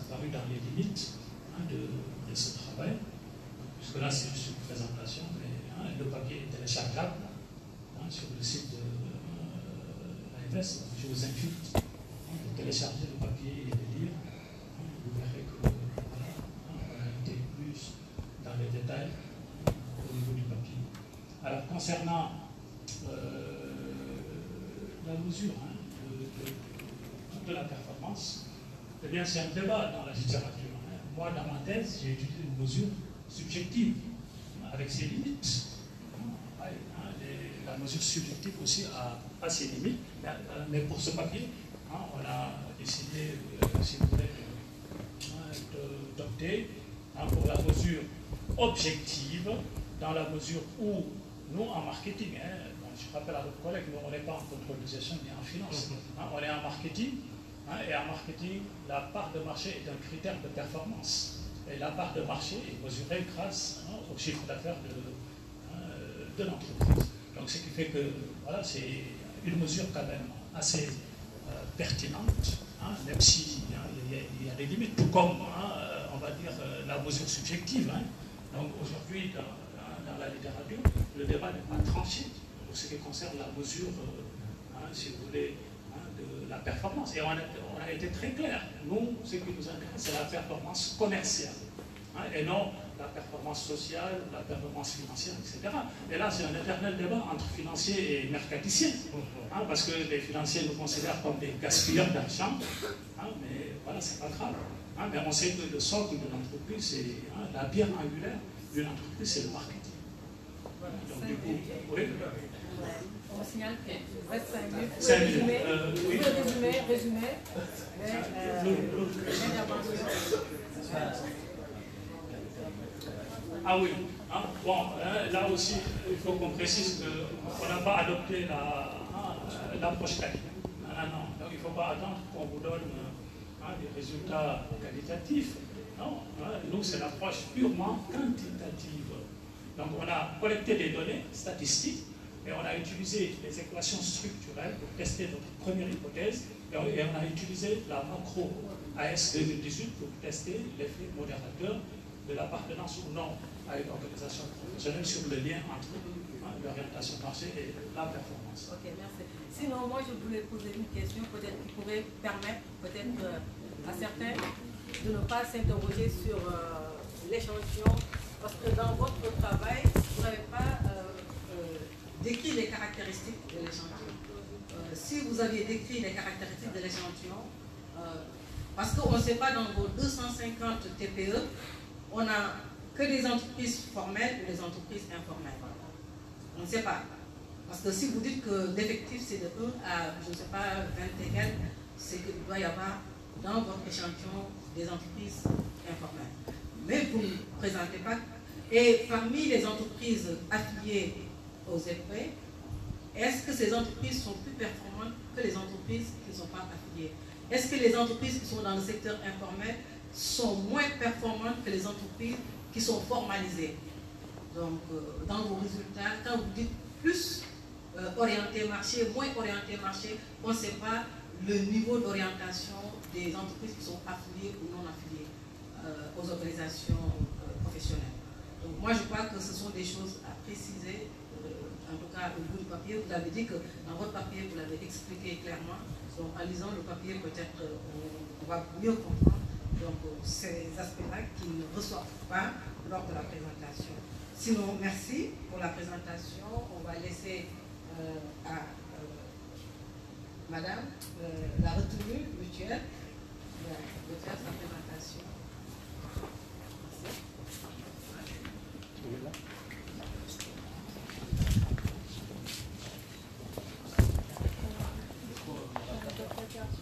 paru dans les limites de ce travail, puisque là c'est juste une présentation, mais le papier est téléchargeable sur le site de l'AMS. Je vous invite de télécharger le papier et de lire. Vous verrez que voilà, on a été plus dans les détails au niveau du papier. Alors concernant la mesure de la performance, eh bien c'est un débat dans la littérature. Moi, dans ma thèse, j'ai utilisé une mesure subjective avec ses limites. La mesure subjective aussi a ses limites, mais pour ce papier, on a décidé, si vous voulez, d'opter pour la mesure objective, dans la mesure où nous, en marketing, je rappelle à votre collègue, nous, on n'est pas en contrôle de gestion ni en finance, on est en marketing, et en marketing, la part de marché est un critère de performance. Et la part de marché est mesurée grâce au chiffre d'affaires de l'entreprise. Donc, ce qui fait que voilà, c'est une mesure quand même assez pertinente, même s'il y a des limites, tout comme, on va dire, la mesure subjective. Donc, aujourd'hui, dans la littérature, le débat n'est pas tranché pour ce qui concerne la mesure, si vous voulez, de la performance. Et on a été très clair. Nous, ce qui nous intéresse, c'est la performance commerciale, et non la performance sociale, la performance financière, etc. Et là, c'est un éternel débat entre financiers et mercaticiens, parce que les financiers nous considèrent comme des gaspilleurs d'argent, mais voilà, c'est pas grave. Mais on sait que le socle de l'entreprise, c'est la pierre angulaire d'une entreprise, c'est le marketing. Voilà. Donc, du coup, oui. On signale qu'il reste 5 minutes. Vous pouvez résumer Ah oui, bon, là aussi, il faut qu'on précise qu'on n'a pas adopté l'approche qualitative. Non, donc il ne faut pas attendre qu'on vous donne des résultats qualitatifs. Non, nous, c'est l'approche purement quantitative. Donc on a collecté des données statistiques et on a utilisé les équations structurelles pour tester notre première hypothèse et on a utilisé la macro AS 2018 pour tester l'effet modérateur de l'appartenance ou non à une organisation professionnelle sur le lien entre l'orientation marché et la performance. Ok, merci. Sinon, moi, je voulais poser une question peut-être qui pourrait permettre peut-être à certains de ne pas s'interroger sur l'échantillon, parce que dans votre travail, vous n'avez pas décrit les caractéristiques de l'échantillon. Si vous aviez décrit les caractéristiques de l'échantillon, parce qu'on ne sait pas dans vos 250 TPE, on n'a que des entreprises formelles ou des entreprises informelles. On ne sait pas. Parce que si vous dites que l'effectif c'est de 1 à, je ne sais pas, 20 et quelques, c'est qu'il doit y avoir dans votre échantillon des entreprises informelles. Mais vous ne présentez pas. Et parmi les entreprises affiliées aux EPRE, est-ce que ces entreprises sont plus performantes que les entreprises qui ne sont pas affiliées? Est-ce que les entreprises qui sont dans le secteur informel sont moins performantes que les entreprises qui sont formalisées? Donc, dans vos résultats, quand vous dites plus orienté marché, moins orienté marché, on ne sait pas le niveau d'orientation des entreprises qui sont affiliées ou non affiliées aux organisations professionnelles. Donc, moi, je crois que ce sont des choses à préciser, en tout cas au bout du papier. Vous avez dit que dans votre papier, vous l'avez expliqué clairement. Donc, en lisant le papier, peut-être on va mieux comprendre ces aspects-là qui ne ressortent pas lors de la présentation. Sinon, merci pour la présentation. On va laisser à Madame la retenue mutuelle de faire sa présentation. Merci.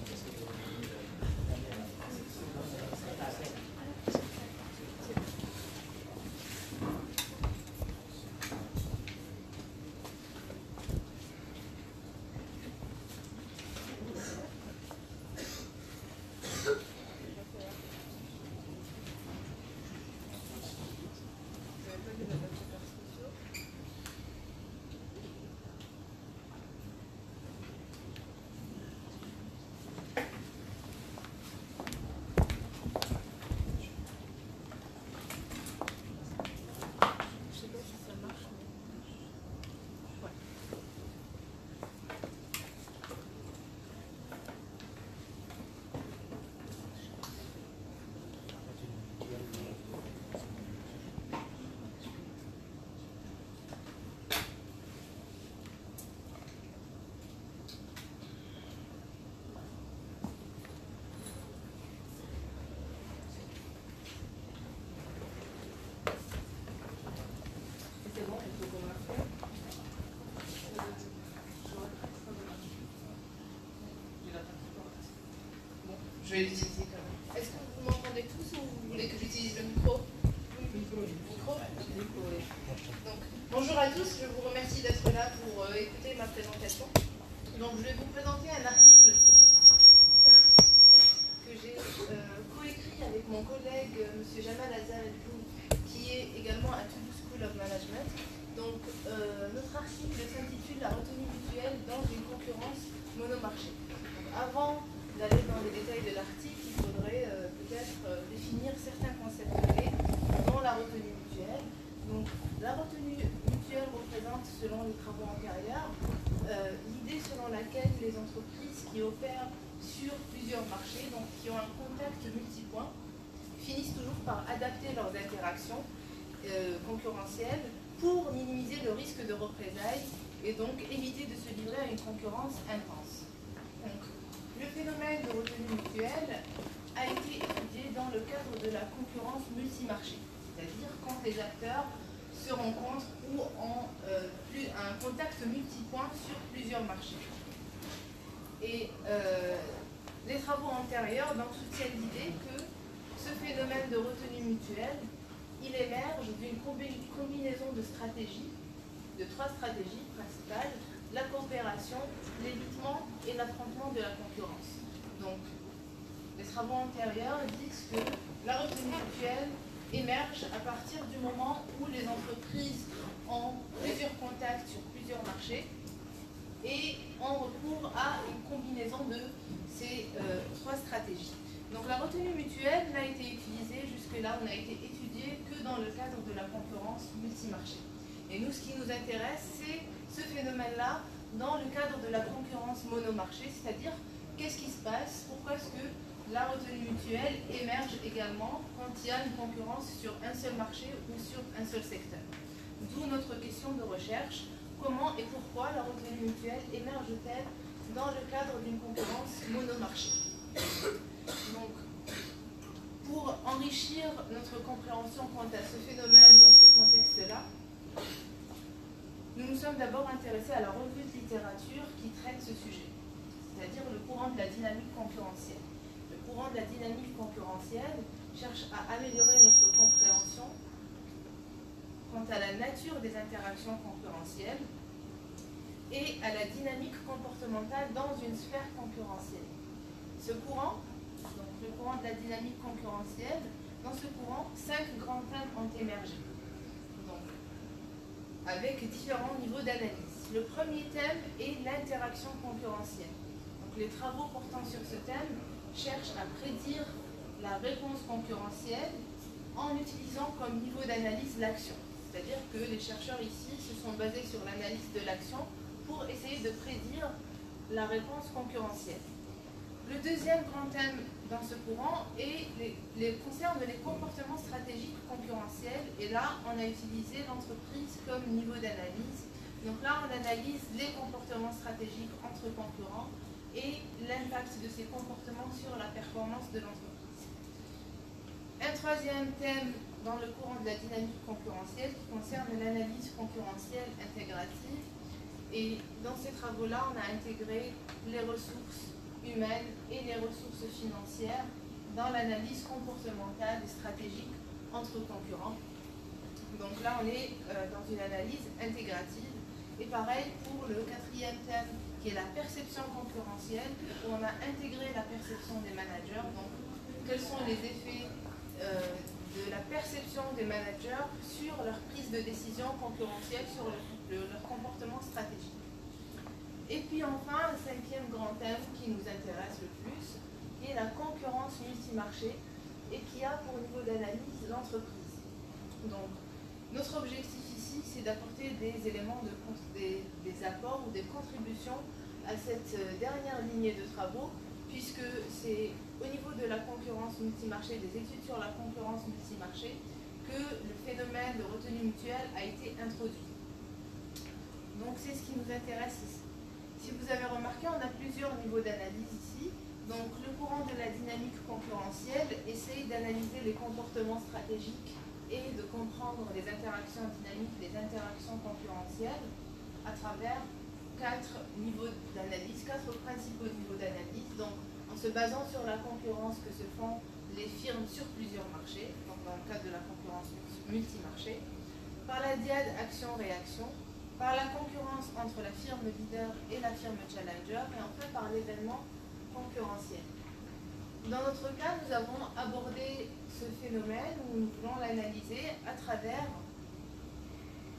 Je vais l'utiliser quand même. Est-ce que vous m'entendez tous ou vous voulez que j'utilise le micro? Micro. Oui. Donc, bonjour à tous, je vous remercie d'être là pour écouter ma présentation. Donc, je vais vous présenter un article que j'ai coécrit avec mon collègue M. Jamal Azhar-Elkoum, qui est également à Toulouse School of Management. Donc, notre article s'intitule La retenue mutuelle dans une concurrence monomarché. Donc, avant d'aller dans les détails de l'article, il faudrait peut-être définir certains concepts clés dans la retenue mutuelle. Donc, la retenue mutuelle représente, selon les travaux antérieurs, l'idée selon laquelle les entreprises qui opèrent sur plusieurs marchés, donc qui ont un contact multipoint, finissent toujours par adapter leurs interactions concurrentielles pour minimiser le risque de représailles et donc éviter de se livrer à une concurrence intense. Donc, le phénomène de retenue mutuelle a été étudié dans le cadre de la concurrence multimarché, c'est-à-dire quand les acteurs se rencontrent ou ont un contact multipoint sur plusieurs marchés. Et les travaux antérieurs donc, soutiennent l'idée que ce phénomène de retenue mutuelle, il émerge d'une combinaison de stratégies, de trois stratégies principales: la coopération, l'évitement et l'affrontement de la concurrence. Donc, les travaux antérieurs disent que la retenue mutuelle émerge à partir du moment où les entreprises ont plusieurs contacts sur plusieurs marchés et ont recours à une combinaison de ces trois stratégies. Donc la retenue mutuelle n'a été utilisée jusque-là, n'a été étudiée que dans le cadre de la concurrence multimarché. Et nous, ce qui nous intéresse, c'est ce phénomène-là dans le cadre de la concurrence monomarché, c'est-à-dire qu'est-ce qui se passe, pourquoi est-ce que la retenue mutuelle émerge également quand il y a une concurrence sur un seul marché ou sur un seul secteur. D'où notre question de recherche: comment et pourquoi la retenue mutuelle émerge-t-elle dans le cadre d'une concurrence monomarché? Donc, pour enrichir notre compréhension quant à ce phénomène dans ce contexte-là, nous nous sommes d'abord intéressés à la revue de littérature qui traite ce sujet, c'est-à-dire le courant de la dynamique concurrentielle. Le courant de la dynamique concurrentielle cherche à améliorer notre compréhension quant à la nature des interactions concurrentielles et à la dynamique comportementale dans une sphère concurrentielle. Ce courant, donc le courant de la dynamique concurrentielle, dans ce courant, 5 grands thèmes ont émergé, donc, avec différents niveaux d'analyse. Le premier thème est l'interaction concurrentielle. Donc, les travaux portant sur ce thème cherchent à prédire la réponse concurrentielle en utilisant comme niveau d'analyse l'action. C'est-à-dire que les chercheurs ici se sont basés sur l'analyse de l'action pour essayer de prédire la réponse concurrentielle. Le deuxième grand thème dans ce courant concerne les comportements stratégiques concurrentiels. Et là, on a utilisé l'entreprise comme niveau d'analyse. Donc là, on analyse les comportements stratégiques entre concurrents et l'impact de ces comportements sur la performance de l'entreprise. Un troisième thème dans le courant de la dynamique concurrentielle qui concerne l'analyse concurrentielle intégrative. Et dans ces travaux-là, on a intégré les ressources humaines et les ressources financières dans l'analyse comportementale et stratégique entre concurrents. Donc là, on est dans une analyse intégrative. Et pareil pour le quatrième thème, qui est la perception concurrentielle, où on a intégré la perception des managers. Donc, quels sont les effets de la perception des managers sur leur prise de décision concurrentielle, sur leur comportement stratégique. Et puis enfin, le cinquième grand thème qui nous intéresse le plus, qui est la concurrence multimarché et qui a pour niveau d'analyse l'entreprise. Donc, notre objectif ici, c'est d'apporter des éléments, des apports ou des contributions à cette dernière lignée de travaux, puisque c'est au niveau de la concurrence multimarché, des études sur la concurrence multimarché, que le phénomène de retenue mutuelle a été introduit. Donc c'est ce qui nous intéresse ici. Si vous avez remarqué, on a plusieurs niveaux d'analyse ici. Donc le courant de la dynamique concurrentielle essaye d'analyser les comportements stratégiques et de comprendre les interactions dynamiques, les interactions concurrentielles à travers 4 niveaux d'analyse, 4 principaux niveaux d'analyse. Donc en se basant sur la concurrence que se font les firmes sur plusieurs marchés, donc dans le cadre de la concurrence multimarché, par la diade action-réaction, par la concurrence entre la firme leader et la firme challenger, et enfin par l'événement concurrentiel. Dans notre cas, nous avons abordé ce phénomène où nous voulons l'analyser à travers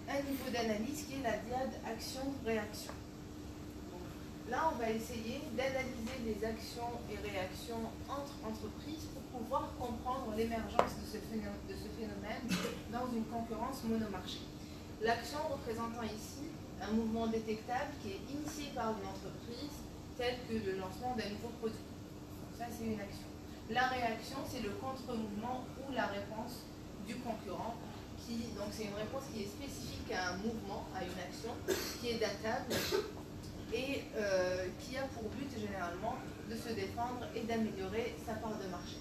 un niveau d'analyse qui est la diade action-réaction. Là, on va essayer d'analyser les actions et réactions entre entreprises pour pouvoir comprendre l'émergence de ce phénomène dans une concurrence monomarché. L'action représentant ici un mouvement détectable qui est initié par une entreprise, tel que le lancement d'un nouveau produit. Donc ça, c'est une action. La réaction, c'est le contre-mouvement ou la réponse du concurrent. Donc c'est une réponse qui est spécifique à un mouvement, à une action, qui est datable et qui a pour but généralement de se défendre et d'améliorer sa part de marché.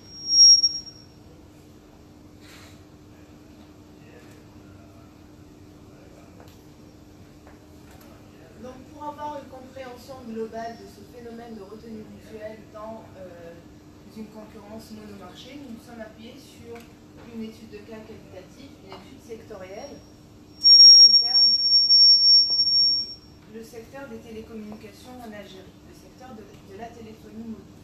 Donc pour avoir une compréhension globale de ce phénomène de retenue mutuelle dans une concurrence monomarché, nous nous sommes appuyés sur une étude de cas qualitative, une étude sectorielle qui concerne le secteur des télécommunications en Algérie, le secteur de la téléphonie mobile.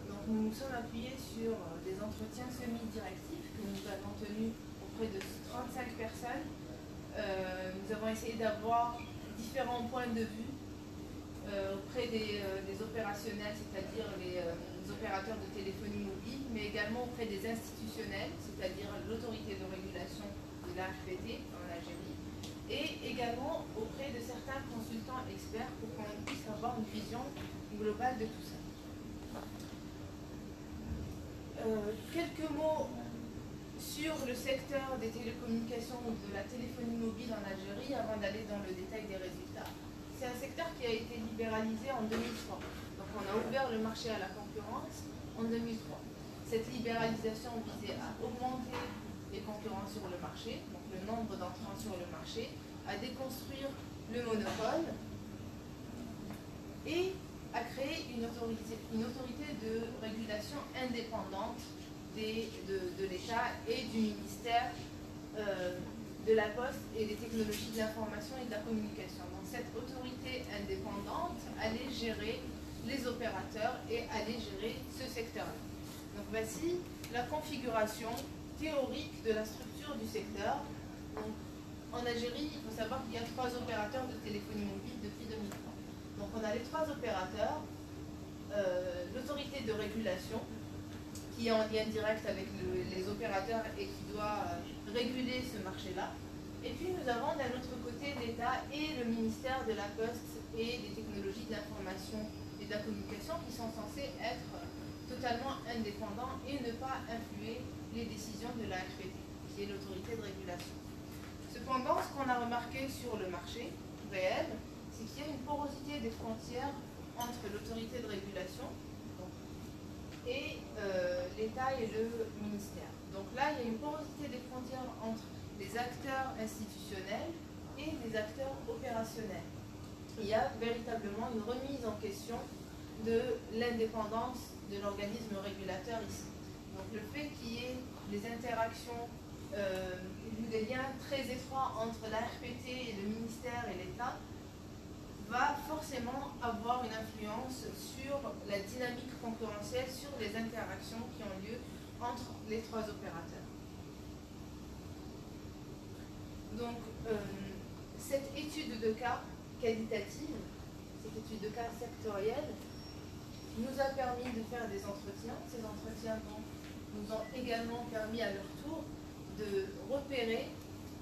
Donc nous nous sommes appuyés sur des entretiens semi-directifs que nous avons tenus auprès de 35 personnes. Nous avons essayé d'avoir différents points de vue auprès des opérationnels, c'est-à-dire les opérateurs de téléphonie mobile, mais également auprès des institutionnels, c'est-à-dire l'autorité de régulation de l'AFPT en Algérie, et également auprès de certains consultants experts pour qu'on puisse avoir une vision globale de tout ça. Quelques mots sur le secteur des télécommunications ou de la téléphonie mobile en Algérie avant d'aller dans le détail des résultats. C'est un secteur qui a été libéralisé en 2003. Donc on a ouvert le marché à la concurrence en 2003. Cette libéralisation visait à augmenter les concurrents sur le marché, donc le nombre d'entrants sur le marché, à déconstruire le monopole et à créer une autorité de régulation indépendante de l'État et du ministère de la Poste et des technologies de l'information et de la communication. Donc cette autorité indépendante allait gérer les opérateurs et allait gérer ce secteur-là. Donc voici la configuration théorique de la structure du secteur. Donc, en Algérie, il faut savoir qu'il y a 3 opérateurs de téléphonie mobile depuis 2003. Donc on a les 3 opérateurs, l'autorité de régulation, qui est en lien direct avec les opérateurs et qui doit réguler ce marché-là. Et puis nous avons d'un autre côté l'État et le ministère de la Poste et des technologies de l'information et de la communication qui sont censés être totalement indépendants et ne pas influer les décisions de la l'AFPT, qui est l'autorité de régulation. Cependant, ce qu'on a remarqué sur le marché réel, c'est qu'il y a une porosité des frontières entre l'autorité de régulation et l'État et le ministère. Donc là, il y a une porosité des frontières entre les acteurs institutionnels et les acteurs opérationnels. Il y a véritablement une remise en question de l'indépendance de l'organisme régulateur ici. Donc le fait qu'il y ait des interactions, des liens très étroits entre l'AFPT et le ministère et l'État, va forcément avoir une influence sur la dynamique concurrentielle, sur les interactions qui ont lieu entre les 3 opérateurs. Donc, cette étude de cas qualitative, cette étude de cas sectorielle, nous a permis de faire des entretiens. Ces entretiens nous ont également permis à leur tour de repérer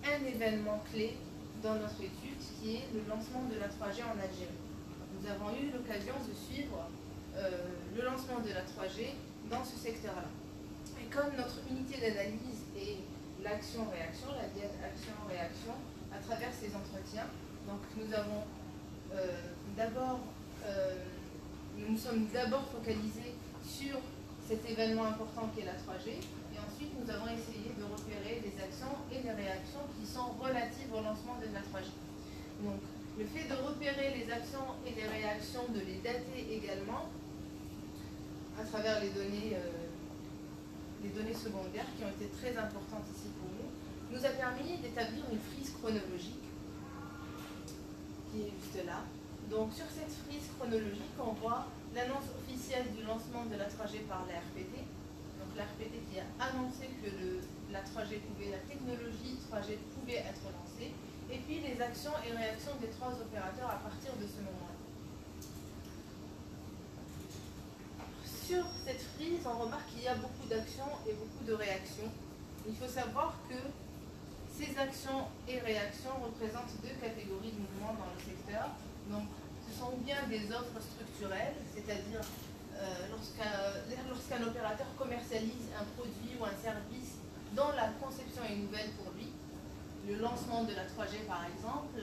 un événement clé dans notre étude, qui est le lancement de la 3G en Algérie. Nous avons eu l'occasion de suivre le lancement de la 3G dans ce secteur-là. Et comme notre unité d'analyse est l'action-réaction, la diade action-réaction, à travers ces entretiens, donc nous avons nous nous sommes d'abord focalisés sur cet événement important qui est la 3G, et ensuite nous avons essayé de repérer les actions et les réactions qui sont relatives au lancement de la 3G. Donc, le fait de repérer les actions et les réactions, de les dater également, à travers les données secondaires qui ont été très importantes ici pour nous, nous a permis d'établir une frise chronologique qui est juste là. Donc sur cette frise chronologique, on voit l'annonce officielle du lancement de la 3G par la RPT. Donc la RPT qui a annoncé que la 3G la technologie 3G pouvait être lancée, et puis les actions et réactions des trois opérateurs à partir de ce moment-là. Sur cette frise, on remarque qu'il y a beaucoup d'actions et beaucoup de réactions. Il faut savoir que ces actions et réactions représentent deux catégories de mouvements dans le secteur. Donc, ce sont ou bien des offres structurelles, c'est-à-dire lorsqu'un opérateur commercialise un produit ou un service dont la conception est nouvelle pour lui. Le lancement de la 3G, par exemple,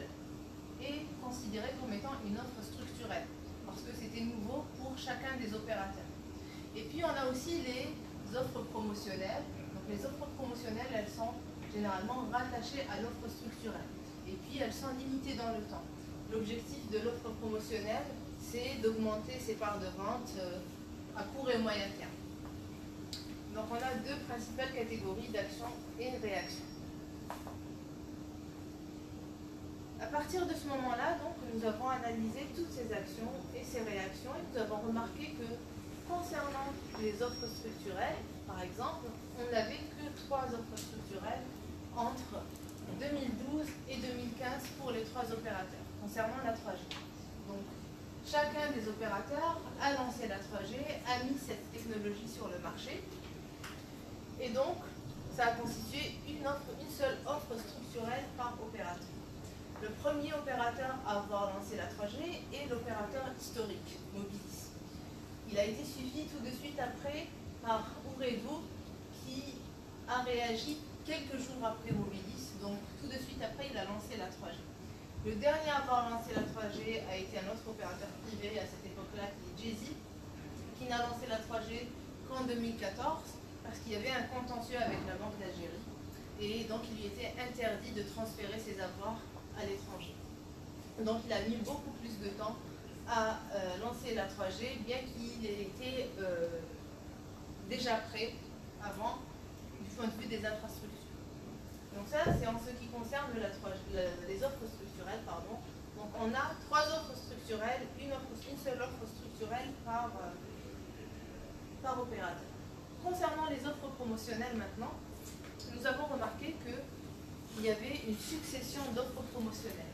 est considéré comme étant une offre structurelle, parce que c'était nouveau pour chacun des opérateurs. Et puis, on a aussi les offres promotionnelles. Donc, les offres promotionnelles, elles sont généralement rattachées à l'offre structurelle. Et puis, elles sont limitées dans le temps. L'objectif de l'offre promotionnelle, c'est d'augmenter ses parts de vente à court et moyen terme. Donc, on a deux principales catégories d'actions et réactions. À partir de ce moment-là, donc, nous avons analysé toutes ces actions et ces réactions et nous avons remarqué que concernant les offres structurelles, par exemple, on n'avait que 3 offres structurelles entre 2012 et 2015 pour les 3 opérateurs, concernant la 3G. Donc, chacun des opérateurs a lancé la 3G, a mis cette technologie sur le marché, et donc, ça a constitué une seule offre structurelle par opérateur. Le premier opérateur à avoir lancé la 3G est l'opérateur historique, Mobilis. Il a été suivi tout de suite après par Ooredoo qui a réagi quelques jours après Mobilis, donc tout de suite après il a lancé la 3G. Le dernier à avoir lancé la 3G a été un autre opérateur privé à cette époque-là qui est Jay-Z, qui n'a lancé la 3G qu'en 2014 parce qu'il y avait un contentieux avec la Banque d'Algérie et donc il lui était interdit de transférer ses avoirs à l'étranger. Donc il a mis beaucoup plus de temps à lancer la 3G, bien qu'il ait été déjà prêt avant du point de vue des infrastructures. Donc ça, c'est en ce qui concerne les offres structurelles. Pardon. Donc on a 3 offres structurelles, une seule offre structurelle par opérateur. Concernant les offres promotionnelles maintenant, nous avons remarqué qu'il y avait une succession d'offres promotionnelles.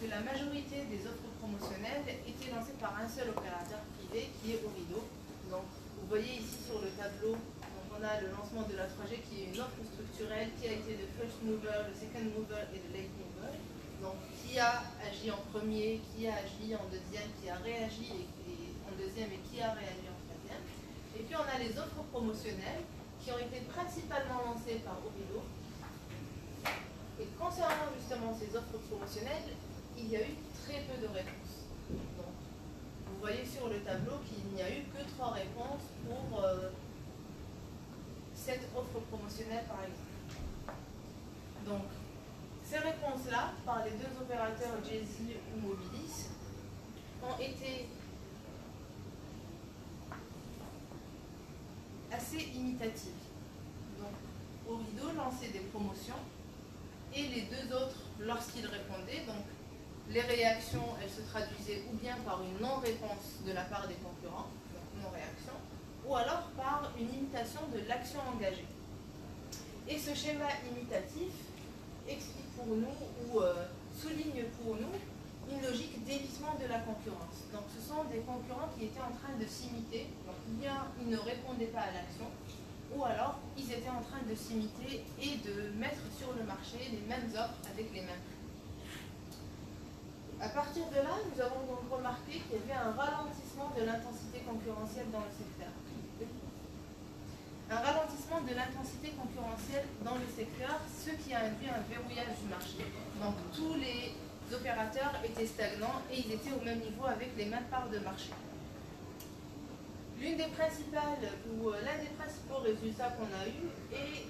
Que la majorité des offres promotionnelles étaient lancées par un seul opérateur privé qui est Ooredoo. Donc, vous voyez ici sur le tableau, donc on a le lancement de la 3G qui est une offre structurelle qui a été le first mover, le second mover et le late mover. Donc, qui a agi en premier, qui a agi en deuxième, qui a réagi en deuxième et qui a réagi en troisième. Et puis, on a les offres promotionnelles qui ont été principalement lancées par Ooredoo. Et concernant justement ces offres promotionnelles, il y a eu très peu de réponses. Donc, vous voyez sur le tableau qu'il n'y a eu que 3 réponses pour cette offre promotionnelle, par exemple. Donc, ces réponses-là, par les 2 opérateurs Jay-Z ou Mobilis, ont été assez imitatives. Donc, Ooredoo lançait des promotions et les 2 autres, lorsqu'ils répondaient, donc les réactions, elles se traduisaient ou bien par une non-réponse de la part des concurrents, donc non-réaction, ou alors par une imitation de l'action engagée. Et ce schéma imitatif explique pour nous, ou souligne pour nous, une logique d'évitement de la concurrence. Donc ce sont des concurrents qui étaient en train de s'imiter, donc bien ils ne répondaient pas à l'action, ou alors ils étaient en train de s'imiter et de mettre sur le marché les mêmes offres avec les mêmes prix. À partir de là, nous avons donc remarqué qu'il y avait un ralentissement de l'intensité concurrentielle dans le secteur. Un ralentissement de l'intensité concurrentielle dans le secteur, ce qui a induit un verrouillage du marché. Donc tous les opérateurs étaient stagnants et ils étaient au même niveau avec les mêmes parts de marché. L'une des principales, ou l'un des principaux résultats qu'on a eu est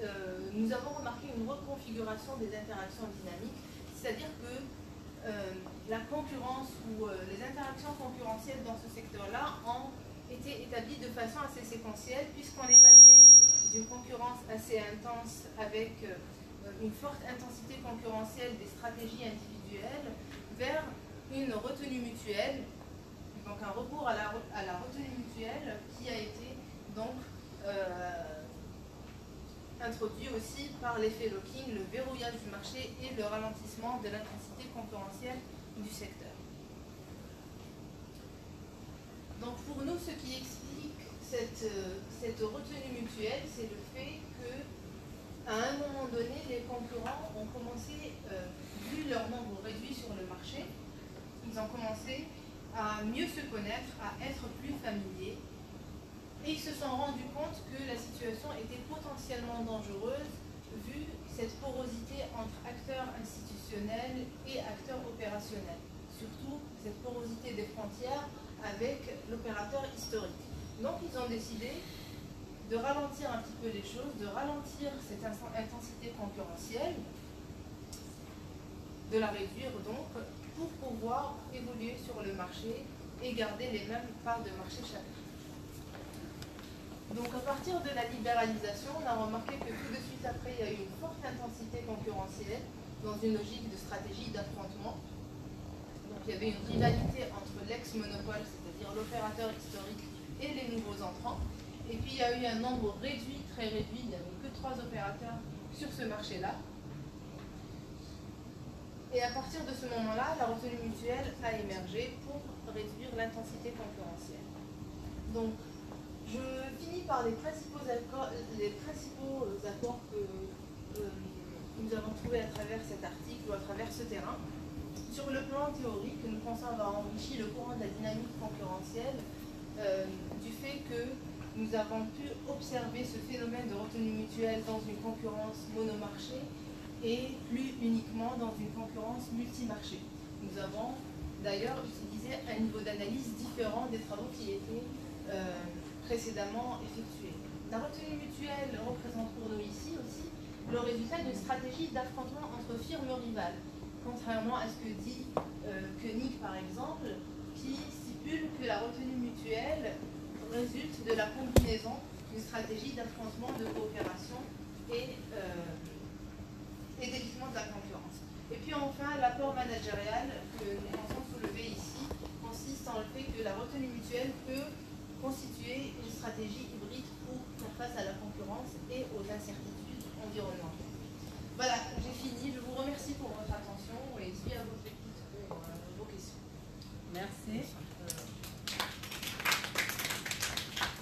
que nous avons remarqué une reconfiguration des interactions dynamiques, c'est-à-dire que la concurrence ou les interactions concurrentielles dans ce secteur-là ont été établie de façon assez séquentielle, puisqu'on est passé d'une concurrence assez intense avec une forte intensité concurrentielle des stratégies individuelles vers une retenue mutuelle, donc un recours à la retenue mutuelle qui a été donc introduit aussi par l'effet locking, le verrouillage du marché et le ralentissement de l'intensité concurrentielle du secteur. Donc pour nous, ce qui explique cette retenue mutuelle, c'est le fait qu'à un moment donné, les concurrents ont commencé, vu leur nombre réduit sur le marché, ils ont commencé à mieux se connaître, à être plus familiers, et ils se sont rendus compte que la situation était potentiellement dangereuse vu cette porosité entre acteurs institutionnels et acteurs opérationnels. Surtout cette porosité des frontières avec l'opérateur historique. Donc ils ont décidé de ralentir un petit peu les choses, de ralentir cette intensité concurrentielle, de la réduire donc pour pouvoir évoluer sur le marché et garder les mêmes parts de marché chacun. Donc à partir de la libéralisation, on a remarqué que tout de suite après, il y a eu une forte intensité concurrentielle dans une logique de stratégie d'affrontement. Donc il y avait une rivalité entre l'ex-monopole, c'est-à-dire l'opérateur historique, et les nouveaux entrants. Et puis il y a eu un nombre réduit, très réduit, il n'y avait que 3 opérateurs sur ce marché-là. Et à partir de ce moment-là, la retenue mutuelle a émergé pour réduire l'intensité concurrentielle. Donc, je finis par les principaux accords que nous avons trouvés à travers cet article ou à travers ce terrain. Sur le plan théorique, nous pensons avoir enrichi le courant de la dynamique concurrentielle du fait que nous avons pu observer ce phénomène de retenue mutuelle dans une concurrence monomarché et plus uniquement dans une concurrence multimarché. Nous avons d'ailleurs utilisé un niveau d'analyse différent des travaux qui étaient précédemment effectués. La retenue mutuelle représente pour nous ici aussi le résultat d'une stratégie d'affrontement entre firmes rivales, contrairement à ce que dit Koenig par exemple, qui stipule que la retenue mutuelle résulte de la combinaison d'une stratégie d'affrontement, de coopération et d'évitement de la concurrence. Et puis enfin, l'apport managérial que nous pensons soulever ici consiste en le fait que la retenue mutuelle peut constituer une stratégie hybride pour faire face à la concurrence et aux incertitudes environnementales. Voilà, j'ai fini. Je vous remercie pour votre attention et suis à votre écoute pour vos questions. Merci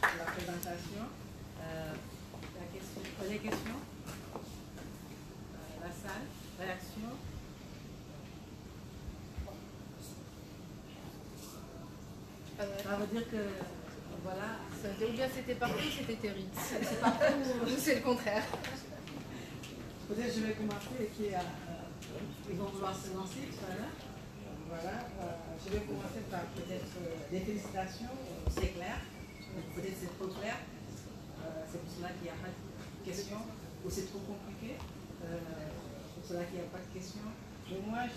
pour la présentation. Les questions? La salle? Réaction? Ça veut dire que, voilà. Ou bien c'était parfait ou c'était terrible. C'est parfait ou c'est le contraire. Peut-être je vais commencer et puis ils vont vouloir se lancer tout à l'heure. Voilà. Je vais commencer par peut-être des félicitations. C'est clair. Peut-être c'est trop clair. C'est pour cela qu'il n'y a pas de questions. Ou c'est trop compliqué. C'est pour cela qu'il n'y a pas de questions. Mais moi,